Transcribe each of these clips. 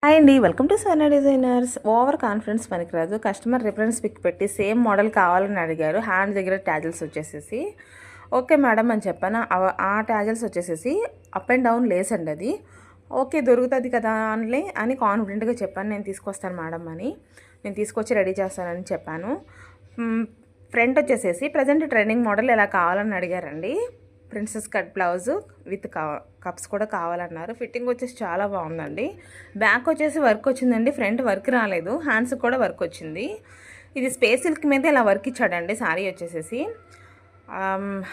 Hi అండి, welcome to Sona designers. Over confidence పనికిరాదు. Customer reference pic పెట్టి సేమ్ మోడల్ కావాలని అడిగారు. హ్యాండ్ దగ్గర ట్యాజిల్స్ వచ్చేసేసి ఓకే మేడం అని చెప్పాను. ఆ ట్యాజిల్స్ వచ్చేసేసి అప్ అండ్ డౌన్ లేస్ అండి. అది ఓకే దొరుకుతుంది కదా అని కాన్ఫిడెంట్గా చెప్పాను. నేను తీసుకొస్తాను మేడం అని, నేను తీసుకొచ్చి రెడీ చేస్తానని చెప్పాను. ఫ్రంట్ వచ్చేసేసి ప్రజెంట్ ట్రెండింగ్ మోడల్ ఎలా కావాలని అడిగారండి. Princess cut blouse with cups కూడా కావాలన్నారు. ఫిట్టింగ్ వచ్చేసి చాలా బాగుందండి. బ్యాక్ వచ్చేసి వర్క్ వచ్చిందండి, ఫ్రంట్ వర్క్ రాలేదు. హ్యాండ్స్కి కూడా వర్క్ వచ్చింది. ఇది స్పేస్ సిల్క్ మీద ఇలా వర్క్ ఇచ్చాడండి శారీ వచ్చేసేసి.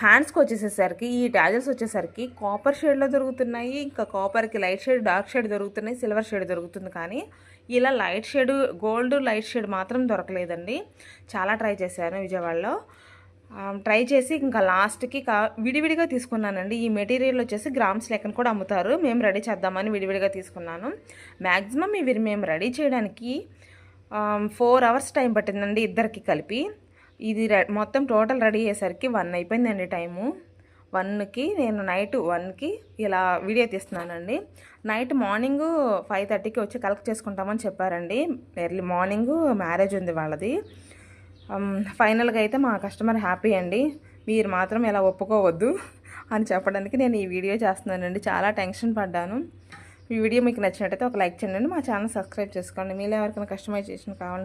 హ్యాండ్స్కి వచ్చేసేసరికి ఈ టాజల్స్ వచ్చేసరికి కాపర్ షేడ్లో దొరుకుతున్నాయి. ఇంకా కాపర్కి లైట్ షేడ్, డార్క్ షేడ్ దొరుకుతున్నాయి, సిల్వర్ షేడ్ దొరుకుతుంది. కానీ ఇలా light shade, gold light shade మాత్రం దొరకలేదండి. చాలా ట్రై చేశాను విజయవాడలో. ట్రై చేసి ఇంకా లాస్ట్కి విడివిడిగా తీసుకున్నానండి. ఈ మెటీరియల్ వచ్చేసి గ్రామ్స్ లెక్కన కూడా అమ్ముతారు. మేము రెడీ చేద్దామని విడివిడిగా తీసుకున్నాను. మ్యాక్సిమం ఇవి మేము రెడీ చేయడానికి 4 hours టైం పట్టిందండి ఇద్దరికి కలిపి. ఇది మొత్తం టోటల్ రెడీ అయ్యేసరికి 1 అయిపోయిందండి టైము. 1కి నేను నైట్ 1కి ఇలా వీడియో తీస్తున్నానండి. మార్నింగ్ 5:30కి వచ్చి కలెక్ట్ చేసుకుంటామని చెప్పారండి. ఎర్లీ మార్నింగ్ మ్యారేజ్ ఉంది వాళ్ళది. ఫైనల్గా అయితే మా కస్టమర్ హ్యాపీ అండి. మీరు మాత్రం ఎలా ఒప్పుకోవద్దు అని చెప్పడానికి నేను ఈ వీడియో చేస్తున్నానండి. చాలా టెన్షన్ పడ్డాను. ఈ వీడియో మీకు నచ్చినట్టయితే ఒక లైక్ చేయండి. మా ఛానల్ సబ్స్క్రైబ్ చేసుకోండి. మీలో ఎవరికైనా కస్టమైజేషన్ కావాలంటే